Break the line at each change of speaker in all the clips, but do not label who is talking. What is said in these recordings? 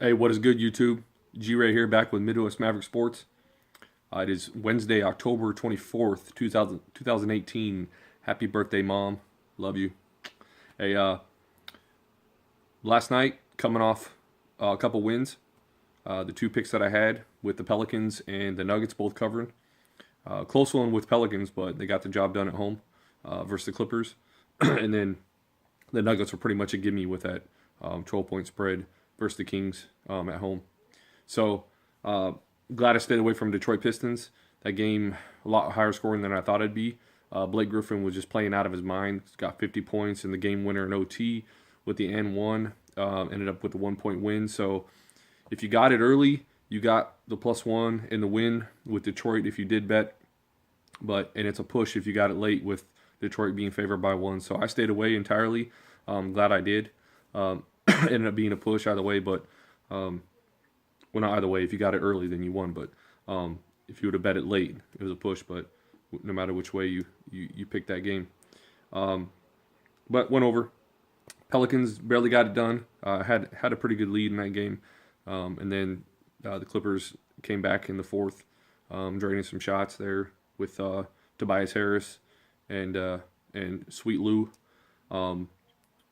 Hey, what is good, YouTube? G-Ray here, back with Midwest Maverick Sports. It is Wednesday, October 24th, 2018. Happy birthday, Mom. Love you. Hey, last night, coming off a couple wins, the two picks that I had with the Pelicans and the Nuggets both covering. Close one with Pelicans, but they got the job done at home versus the Clippers. And then the Nuggets were pretty much a gimme with that 12-point spread versus the Kings at home. So glad I stayed away from Detroit Pistons. That game a lot higher scoring than I thought it'd be. Blake Griffin was just playing out of his mind. He's got 50 points in the game winner in OT with the N1. Ended up with a 1-point win. So if you got it early, you got the +1 in the win with Detroit if you did bet. And it's a push if you got it late with Detroit being favored by 1. So I stayed away entirely. Glad I did. Ended up being a push either way, but well, not either way. If you got it early, then you won. But if you would have bet it late, it was a push. But no matter which way you picked that game, but went over. Pelicans barely got it done. Had a pretty good lead in that game, and then the Clippers came back in the fourth, draining some shots there with Tobias Harris and Sweet Lou.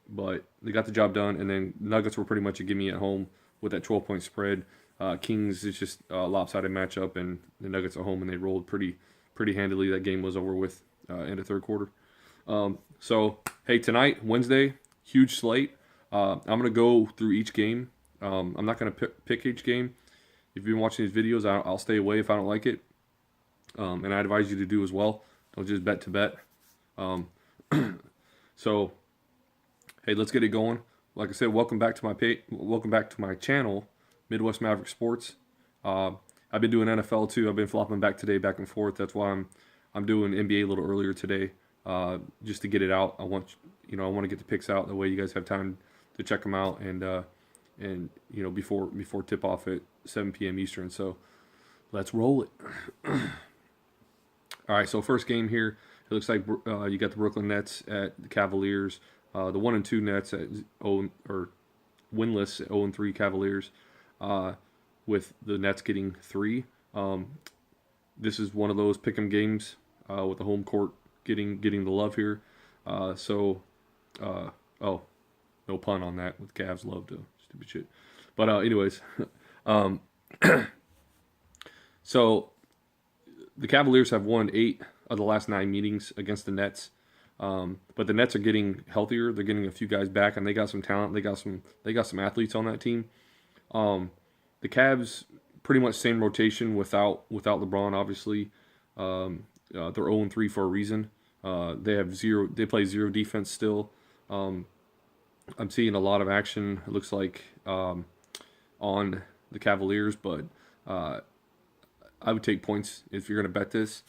But they got the job done, and then Nuggets were pretty much a gimme at home with that 12-point spread. Kings is just a lopsided matchup, and the Nuggets at home, and they rolled pretty handily. That game was over with in the third quarter. So, hey, tonight, Wednesday, huge slate. I'm going to go through each game. I'm not going to pick each game. If you've been watching these videos, I'll stay away if I don't like it. And I advise you to do as well. Don't just bet to bet. So, hey, let's get it going. Like I said, welcome back to my channel, Midwest Maverick Sports. I've been doing NFL too. I've been flopping back and forth. That's why I'm doing NBA a little earlier today, just to get it out. I want to get the picks out. That way you guys have time to check them out and before tip off at 7 p.m. Eastern. So let's roll it. All right. So first game here, it looks like you got the Brooklyn Nets at the Cavaliers. The 1-2 Nets at winless at 0-3 Cavaliers, with the Nets getting 3. This is one of those pick'em games with the home court getting the love here. No pun on that. With Cavs love to stupid shit. But anyways, so the Cavaliers have won 8 of the last 9 meetings against the Nets. But the Nets are getting healthier. They're getting a few guys back, and they got some talent. They got some athletes on that team. The Cavs pretty much same rotation without LeBron. Obviously, they're 0-3 for a reason. They play zero defense still. I'm seeing a lot of action. It looks like on the Cavaliers, but I would take points if you're going to bet this.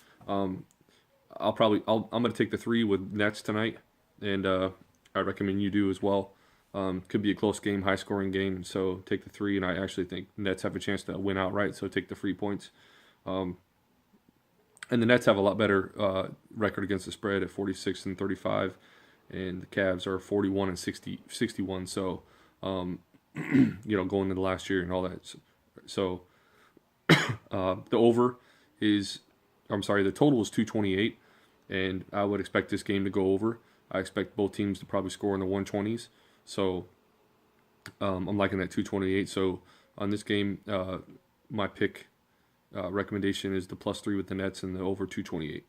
I'm going to take the 3 with Nets tonight, and I recommend you do as well. Could be a close game, high scoring game, so take the 3, and I actually think Nets have a chance to win outright, so take the 3 points. And the Nets have a lot better record against the spread at 46-35, and the Cavs are 41-61. So, going into the last year and all that. So, the total is 228. And I would expect this game to go over. I expect both teams to probably score in the 120s. So I'm liking that 228. So on this game, my pick recommendation is the +3 with the Nets and the over 228.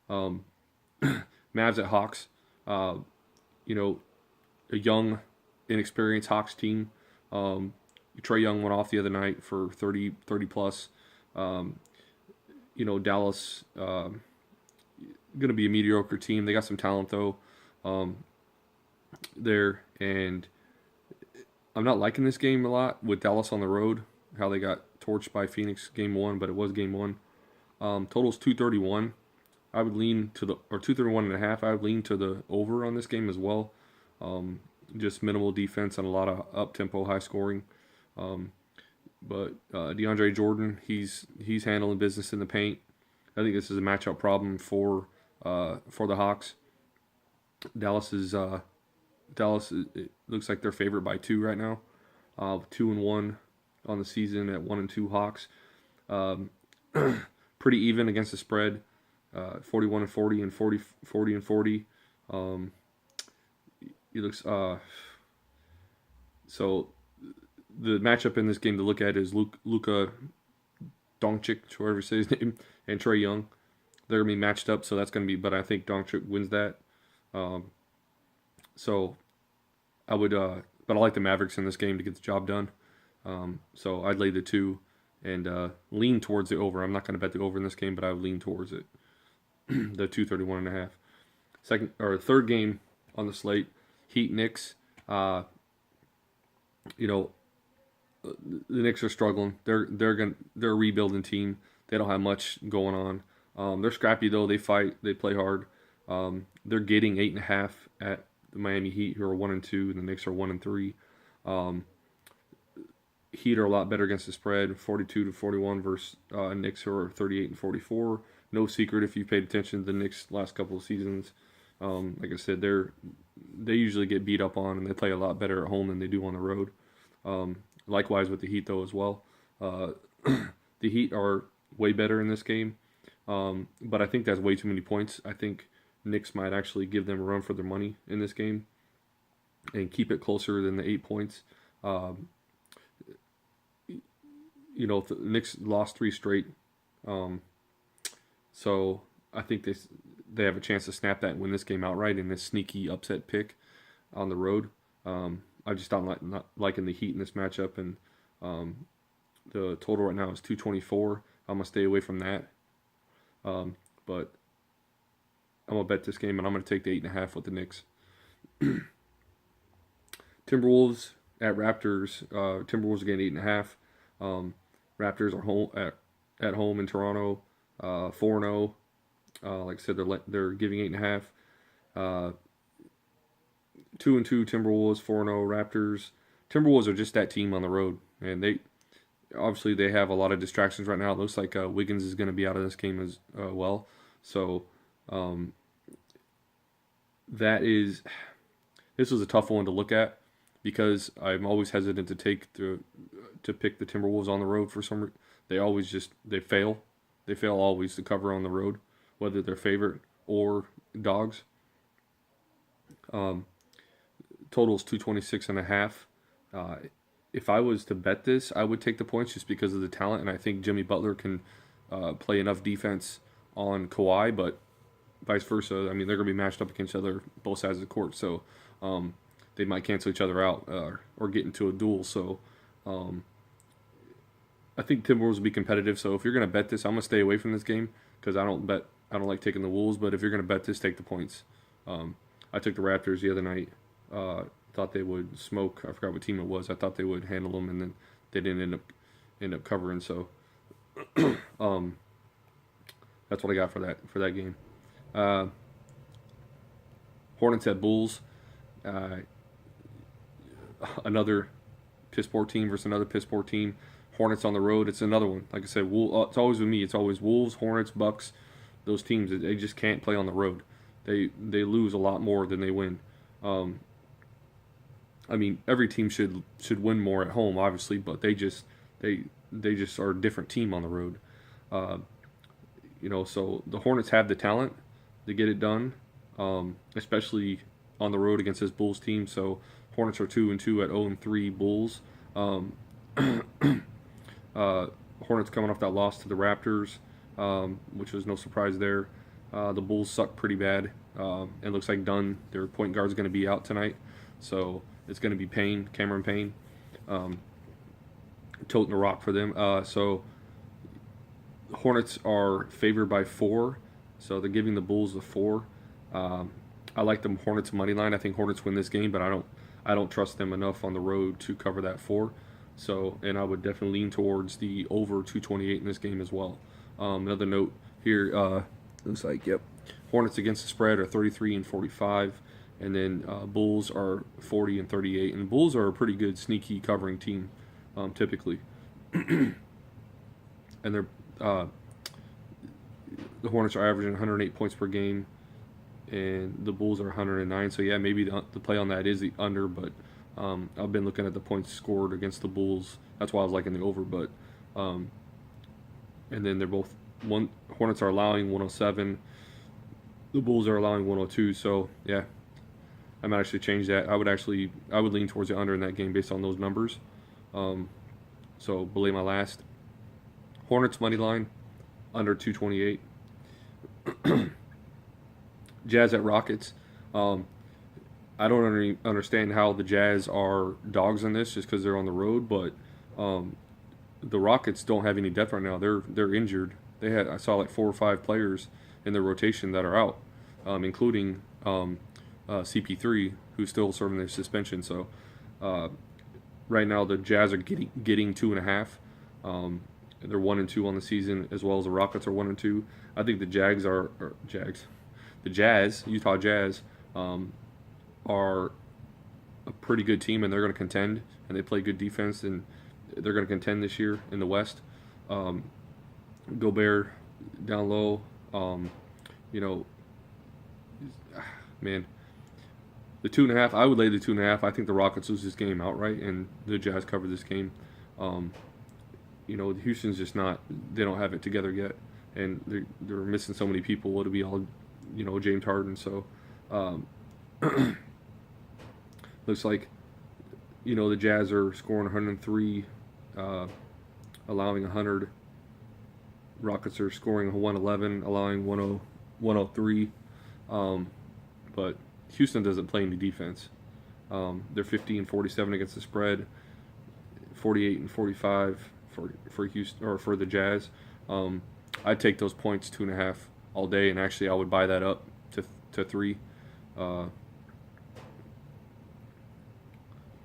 Mavs at Hawks. A young, inexperienced Hawks team. Trae Young went off the other night for 30 plus. Dallas... going to be a mediocre team. They got some talent though there, and I'm not liking this game a lot with Dallas on the road. How they got torched by Phoenix game 1, but it was game 1. Total's 231. I would lean to 231.5. I would lean to the over on this game as well. Just minimal defense and a lot of up tempo, high scoring. But DeAndre Jordan, he's handling business in the paint. I think this is a matchup problem for the Hawks. Dallas it looks like they're favored by 2 right now. 2-1 on the season at 1-2 Hawks. Um, Pretty even against the spread. 41-40 and 40-40. He looks so the matchup in this game to look at is Luka Doncic, whoever you say his name, and Trae Young. They're gonna be matched up, so that's gonna be. But I think Doncic wins that. So I would, but I like the Mavericks in this game to get the job done. So I'd lay the 2 and lean towards the over. I'm not gonna bet the over in this game, but I would lean towards it. The 231.5. Second or third game on the slate, Heat Knicks. The Knicks are struggling. They're a rebuilding team. They don't have much going on. They're scrappy though. They fight. They play hard. They're getting 8.5 at the Miami Heat, who are 1-2, and the Knicks are 1-3. Heat are a lot better against the spread, 42-41 versus Knicks, who are 38-44. No secret if you paid attention to the Knicks last couple of seasons. Like I said, they usually get beat up on, and they play a lot better at home than they do on the road. Likewise with the Heat, though, as well. The Heat are way better in this game, but I think that's way too many points. I think Knicks might actually give them a run for their money in this game and keep it closer than the 8 points. The Knicks lost 3 straight, so I think they have a chance to snap that and win this game outright in this sneaky upset pick on the road. I just not liking the Heat in this matchup, and the total right now is 224. I'm gonna stay away from that, but I'm gonna bet this game, and I'm gonna take the 8.5 with the Knicks. Timberwolves at Raptors. Timberwolves again 8.5. Raptors are home at home in Toronto, 4-0. Like I said, they're giving 8.5. 2-2 Timberwolves, 4-0 Raptors. Timberwolves are just that team on the road, and they have a lot of distractions right now. It looks like Wiggins is going to be out of this game as well. So this was a tough one to look at because I'm always hesitant to pick the Timberwolves on the road for some reason. They fail. They fail always to cover on the road, whether they're favorite or dogs. Totals 226.5. If I was to bet this, I would take the points just because of the talent, and I think Jimmy Butler can play enough defense on Kawhi, but vice versa. I mean, they're going to be matched up against each other, both sides of the court, so they might cancel each other out or get into a duel. So I think Timberwolves will be competitive. So if you're going to bet this, I'm going to stay away from this game because I don't like taking the Wolves. But if you're going to bet this, take the points. I took the Raptors the other night. Thought they would smoke. I forgot what team it was. I thought they would handle them, and then they didn't end up covering. So that's what I got for that game. Hornets at Bulls. Another piss poor team versus another piss poor team. Hornets on the road. It's another one. Like I said, it's always with me. It's always Wolves, Hornets, Bucks. Those teams, they just can't play on the road. They lose a lot more than they win. I mean, every team should win more at home, obviously, but they just are a different team on the road. So the Hornets have the talent to get it done, especially on the road against this Bulls team. So Hornets are 2-2 at 0-3 Bulls. Hornets coming off that loss to the Raptors, which was no surprise there. The Bulls suck pretty bad. It looks like Dunn, their point guard, is going to be out tonight. So it's going to be Cameron Payne, toting the rock for them. So Hornets are favored by 4. So they're giving the Bulls a 4. I like the Hornets money line. I think Hornets win this game, but I don't trust them enough on the road to cover that 4. So, and I would definitely lean towards the over 228 in this game as well. Another note here, looks like, Hornets against the spread are 33-45, and then Bulls are 40-38. And the Bulls are a pretty good sneaky covering team, typically. And they're the Hornets are averaging 108 points per game, and the Bulls are 109. So maybe the play on that is the under, but I've been looking at the points scored against the Bulls. That's why I was liking the over. But and then they're both Hornets are allowing 107. The Bulls are allowing 102. So yeah, I might actually change that. I would lean towards the under in that game based on those numbers. So belay my last. Hornets money line under 228. Jazz at Rockets. I don't understand how the Jazz are dogs in this just because they're on the road, but the Rockets don't have any depth right now. They're injured. I saw like 4 or 5 players in their rotation that are out, including CP3, who's still serving their suspension. So right now the Jazz are getting 2.5. They're 1-2 on the season, as well as the Rockets are 1-2. I think the the Jazz, Utah Jazz, are a pretty good team, and they're going to contend, and they play good defense, and they're going to contend this year in the West. Gobert down low, man, the 2.5. I would lay the 2.5. I think the Rockets lose this game outright, and the Jazz cover this game. Houston's just not. They don't have it together yet, and they're missing so many people. It'll be all, James Harden. So, looks like, the Jazz are scoring 103, allowing 100. Rockets are scoring 111, allowing 103. But Houston doesn't play any defense. They're 50-47 against the spread, 48-45 for Houston, or for the Jazz. I'd take those points 2.5 all day, and actually I would buy that up to 3. So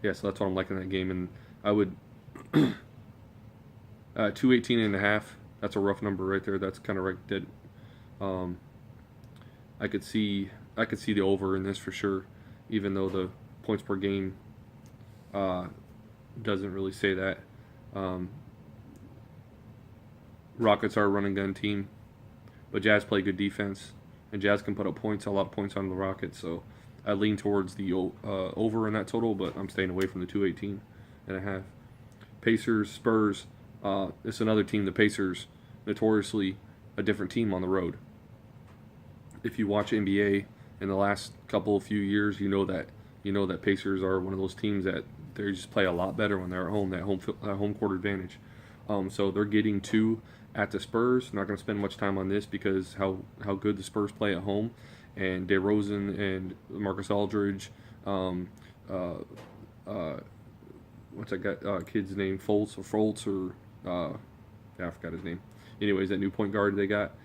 that's what I'm liking that game, and I would 218.5. That's a rough number right there. That's kind of right dead. I could see the over in this for sure, even though the points per game doesn't really say that. Rockets are a run and gun team, but Jazz play good defense, and Jazz can put up points, a lot of points on the Rockets. So I lean towards the over in that total, but I'm staying away from the 218.5. Pacers, Spurs. It's another team. The Pacers, notoriously a different team on the road. If you watch NBA in the last few years, you know that Pacers are one of those teams that they just play a lot better when they're at home. That home court advantage. So they're getting 2 at the Spurs. Not going to spend much time on this because how good the Spurs play at home, and DeRozan and Marcus Aldridge. What's that guy? Kid's name? Fultz, I forgot his name. Anyways, that new point guard they got,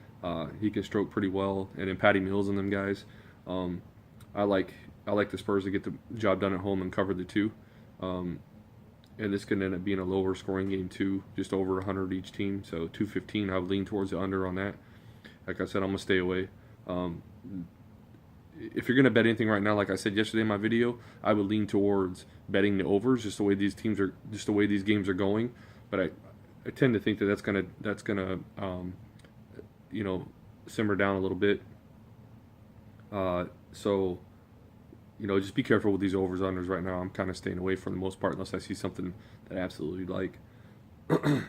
he can stroke pretty well, and then Patty Mills and them guys. I like the Spurs to get the job done at home and cover the 2. And this could end up being a lower scoring game too, just over 100 each team. So 215, I would lean towards the under on that. Like I said, I'm gonna stay away. If you're gonna bet anything right now, like I said yesterday in my video, I would lean towards betting the overs, just the way these games are going. But I tend to think that's gonna simmer down a little bit. So just be careful with these overs unders right now. I'm kind of staying away for the most part unless I see something that I absolutely like. All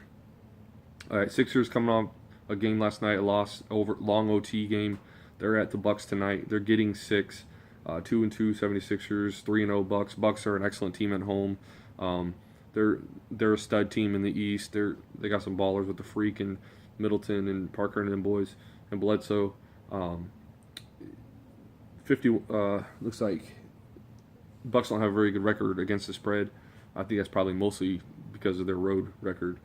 right, Sixers coming off a game last night, a loss over long OT game. They're at the Bucks tonight. They're getting 6. 2-2 76ers, 3-0 Bucks. Bucks are an excellent team at home. They're a stud team in the East. They got some ballers with the Freak and Middleton and Parker and them boys and Bledsoe. 50 looks like Bucks don't have a very good record against the spread. I think that's probably mostly because of their road record.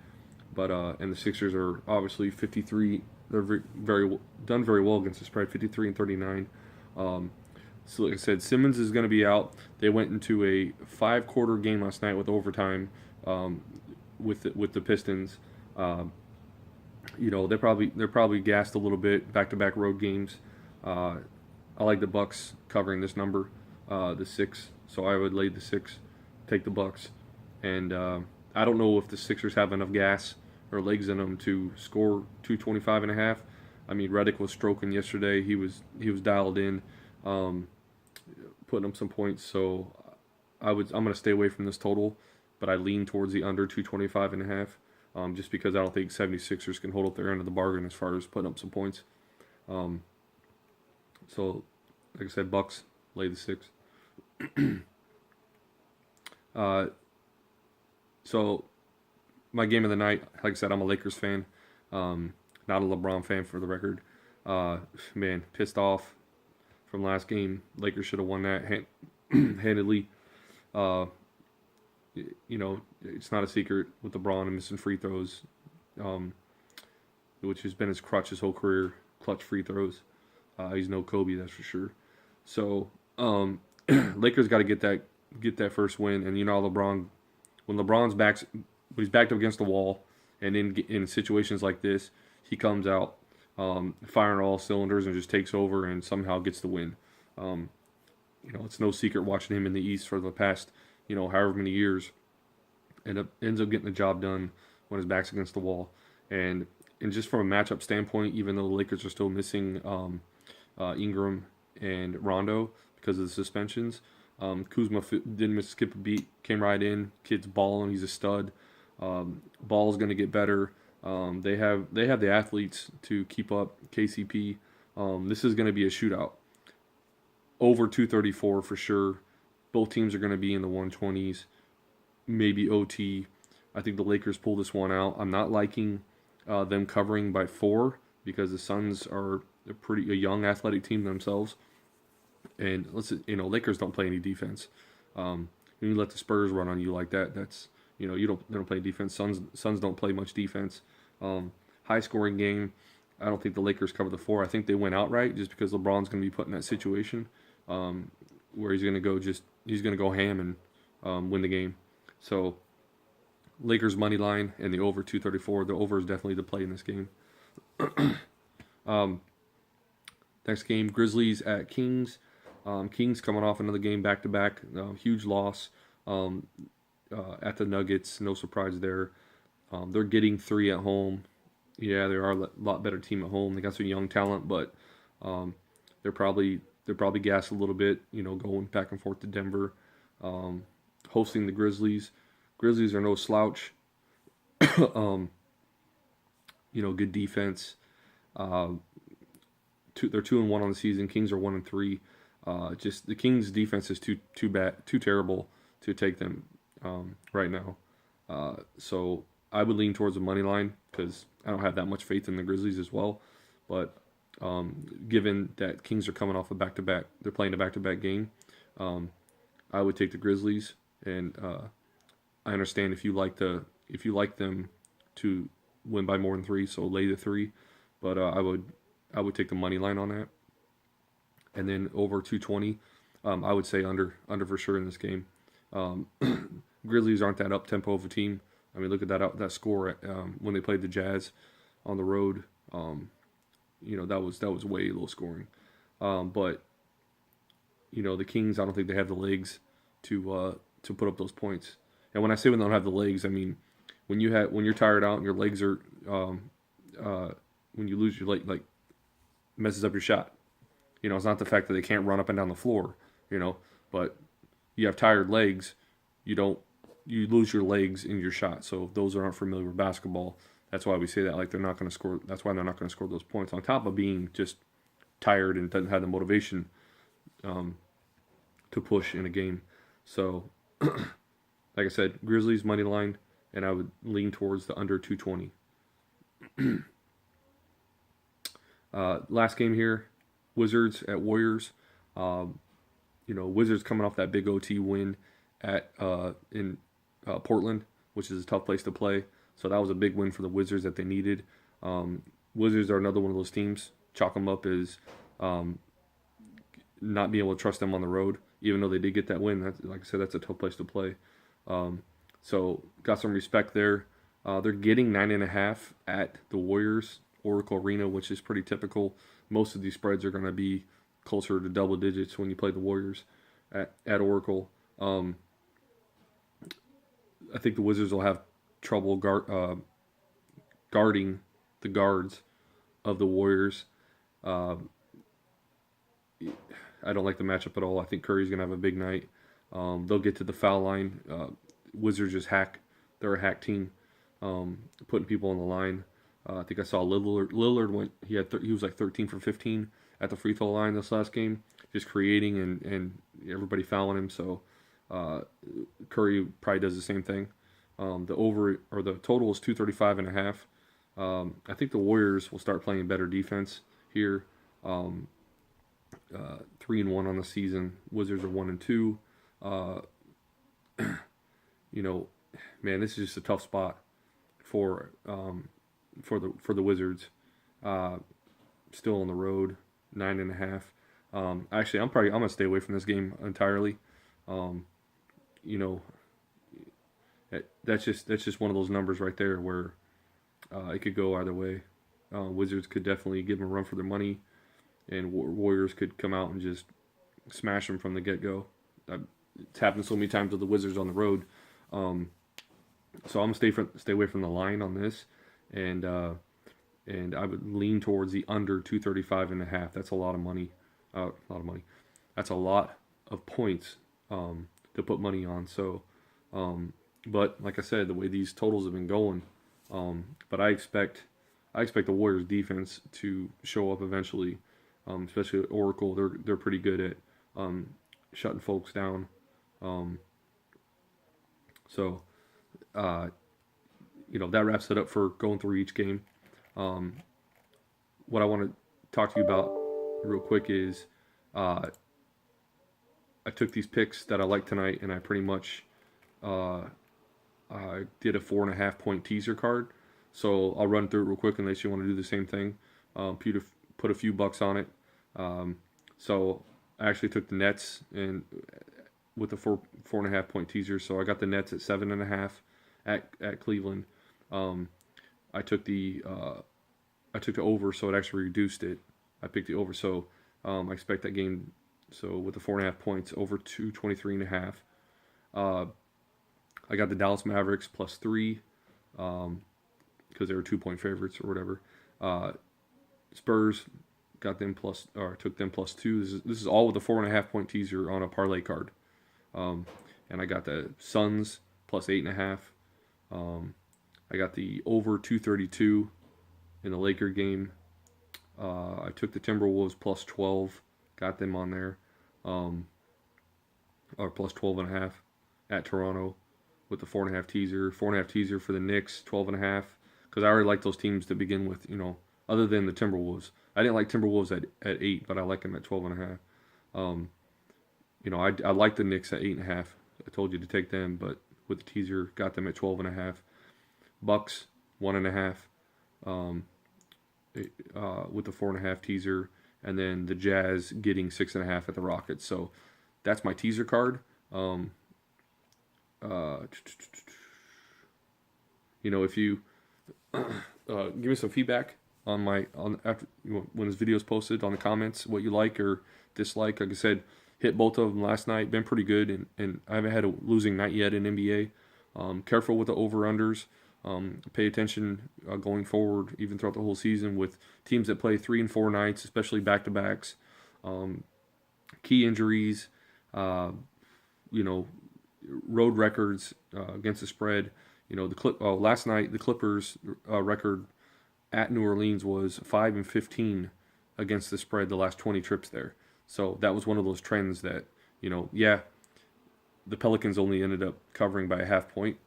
But and the Sixers are obviously 53. They're done very well against the spread, 53-39. So like I said, Simmons is going to be out. They went into a 5-quarter game last night with overtime with the Pistons. They're probably gassed a little bit, back-to-back road games. I like the Bucks covering this number, the 6. So I would lay the 6, take the Bucks, and I don't know if the Sixers have enough gas or legs in them to score 225.5. I mean, Redick was stroking yesterday. He was dialed in, putting up some points. So I'm going to stay away from this total, but I lean towards the under 225.5. Just because I don't think 76ers can hold up their end of the bargain as far as putting up some points. Um, so, like I said, Bucks lay the 6. So, my game of the night, like I said, I'm a Lakers fan, not a LeBron fan for the record. Man, pissed off from last game. Lakers should have won that handedly. Uh, it's not a secret with LeBron and missing free throws, which has been his crutch his whole career. Clutch free throws. He's no Kobe, that's for sure. So Lakers got to get that first win. And LeBron, when he's backed up against the wall, and in situations like this, he comes out firing all cylinders and just takes over and somehow gets the win. It's no secret watching him in the East for the past however many years, and ends up getting the job done when his back's against the wall. And just from a matchup standpoint, even though the Lakers are still missing Ingram and Rondo because of the suspensions, Kuzma didn't skip a beat, came right in. Kid's balling, he's a stud. Ball's going to get better. They have the athletes to keep up KCP. This is going to be a shootout. Over 234 for sure. Both teams are going to be in the 120s, maybe OT. I think the Lakers pull this one out. I'm not liking them covering by 4 because the Suns are a young athletic team themselves. And Lakers don't play any defense. When you let the Spurs run on you like that, that's they don't play defense. Suns don't play much defense. High scoring game. I don't think the Lakers cover the 4. I think they went outright just because LeBron's going to be put in that situation where he's going to go ham and win the game. So Lakers money line and the over 234. The over is definitely the play in this game. Next game, Grizzlies at Kings. Kings coming off another game back to back. Huge loss at the Nuggets. No surprise there. They're getting 3 at home. Yeah, they are a lot better team at home. They got some young talent, but they're probably gassed a little bit. Going back and forth to Denver, hosting the Grizzlies. Grizzlies are no slouch. Good defense. They're 2-1 on the season. Kings are 1-3. Just the Kings' defense is too bad, too terrible to take them right now. So I would lean towards the money line because I don't have that much faith in the Grizzlies as well. But given that Kings are coming off a back-to-back, they're playing a back-to-back game, I would take the Grizzlies. And I understand if you like them to win by more than 3, so lay the 3. But I would take the money line on that. And then over 220, I would say under for sure in this game. Grizzlies aren't that up-tempo of a team. I mean, look at that score when they played the Jazz on the road. That was way low scoring. But the Kings, I don't think they have the legs to put up those points. And when I say when they don't have the legs, I mean when you're tired out and your legs are when you lose your leg, like messes up your shot. It's not the fact that they can't run up and down the floor. But you have tired legs. You lose your legs in your shot. So those who aren't familiar with basketball, that's why we say that. Like they're not going to score. That's why they're not going to score those points. On top of being just tired and doesn't have the motivation to push in a game. So, like I said, Grizzlies money line, and I would lean towards the under 220. Last game here, Wizards at Warriors. Wizards coming off that big OT win in Portland, which is a tough place to play. So that was a big win for the Wizards that they needed. Wizards are another one of those teams. Chalk them up as not being able to trust them on the road, even though they did get that win. Like I said, that's a tough place to play. So got some respect there. They're getting 9.5 at the Warriors Oracle Arena, which is pretty typical. Most of these spreads are going to be closer to double digits when you play the Warriors at Oracle. I think the Wizards will have trouble guarding the guards of the Warriors. I don't like the matchup at all. I think Curry's going to have a big night.
They'll get to the foul line. Wizards just hack. They're a hack team, putting people on the line. I think I saw Lillard. Lillard went. He was like 13 for 15 at the free throw line this last game, just creating and everybody fouling him. So Curry probably does the same thing. The total is 235.5. I think the Warriors will start playing better defense here. 3-1 on the season. Wizards are 1-2. Uh, you know, man, this is just a tough spot for the Wizards. Still on the road, 9.5. Actually, I'm gonna stay away from this game entirely. Um, you know, that's just one of those numbers right there where it could go either way. Wizards could definitely give them a run for their money, and Warriors could come out and just smash them from the get go. It's happened so many times with the Wizards on the road. So I'm gonna stay away from the line on this, and I would lean towards the under 235.5. That's a lot of money. A lot of money. That's a lot of points to put money on. So, but like I said, the way these totals have been going, but I expect the Warriors defense to show up eventually. Especially at Oracle, they're pretty good at shutting folks down. So, that wraps it up for going through each game. What I want to talk to you about real quick is I took these picks that I like tonight, and I pretty much I did a 4.5 point teaser card. So I'll run through it real quick unless you want to do the same thing. Put a few bucks on it. So I actually took the Nets and with the 4.5 point teaser. So I got the Nets at 7.5 at Cleveland. I took the over, so it actually reduced it. I picked the over, so I expect that game. So with the 4.5 points, over 223.5. I got the Dallas Mavericks +3 because they were 2 point favorites or whatever. Spurs got them took them +2. This is all with a 4.5 point teaser on a parlay card. And I got the Suns +8.5. I got the over 232 in the Laker game. I took the Timberwolves +12, got them on there, or +12.5 at Toronto with the 4.5 teaser. 4.5 teaser for the Knicks, 12.5, because I already like those teams to begin with. Other than the Timberwolves, I didn't like Timberwolves at 8, but I like them at 12.5. I like the Knicks at 8.5. I told you to take them, but with the teaser, got them at 12.5. Bucks 1.5. With the 4.5 teaser, and then the Jazz getting 6.5 at the Rockets. So that's my teaser card. If you give me some feedback after when this video is posted on the comments, what you like or dislike. Like I said, hit both of them last night. Been pretty good, and I haven't had a losing night yet in NBA. Careful with the over-unders. Pay attention going forward, even throughout the whole season, with teams that play 3 and 4 nights, especially back-to-backs. Key injuries, road records against the spread. Last night the Clippers record at New Orleans was 5 and 15 against the spread the last 20 trips there. So that was one of those trends that the Pelicans only ended up covering by a half point.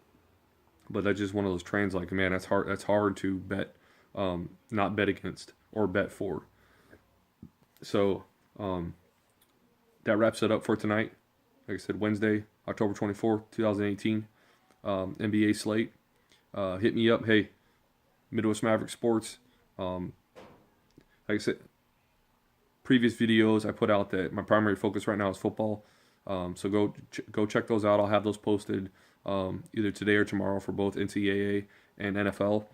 But that's just one of those trends. Like, man, that's hard. That's hard to bet, not bet against or bet for. So that wraps it up for tonight. Like I said, Wednesday, October 24th, 2018, NBA slate. Hit me up. Hey, Midwest Maverick Sports. Like I said, previous videos I put out that my primary focus right now is football. So go check those out. I'll have those posted. Either today or tomorrow for both NCAA and NFL.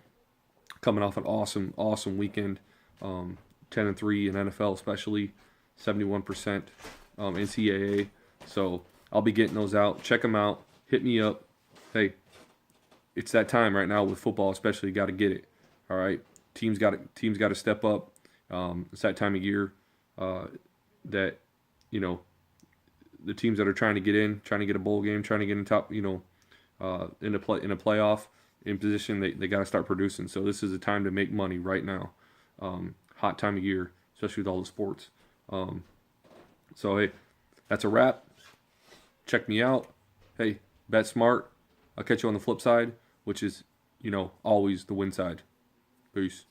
Coming off an awesome weekend. 10-3 in NFL especially. 71% NCAA. So I'll be getting those out. Check them out. Hit me up. Hey, it's that time right now with football especially. Got to get it. All right. Teams got to step up. It's that time of year that, the teams that are trying to get in, trying to get a bowl game, trying to get in top, in a playoff in position, they got to start producing. So this is a time to make money right now. Hot time of year, especially with all the sports. So hey, that's a wrap. Check me out. Hey, bet smart. I'll catch you on the flip side, which is, always the win side. Peace.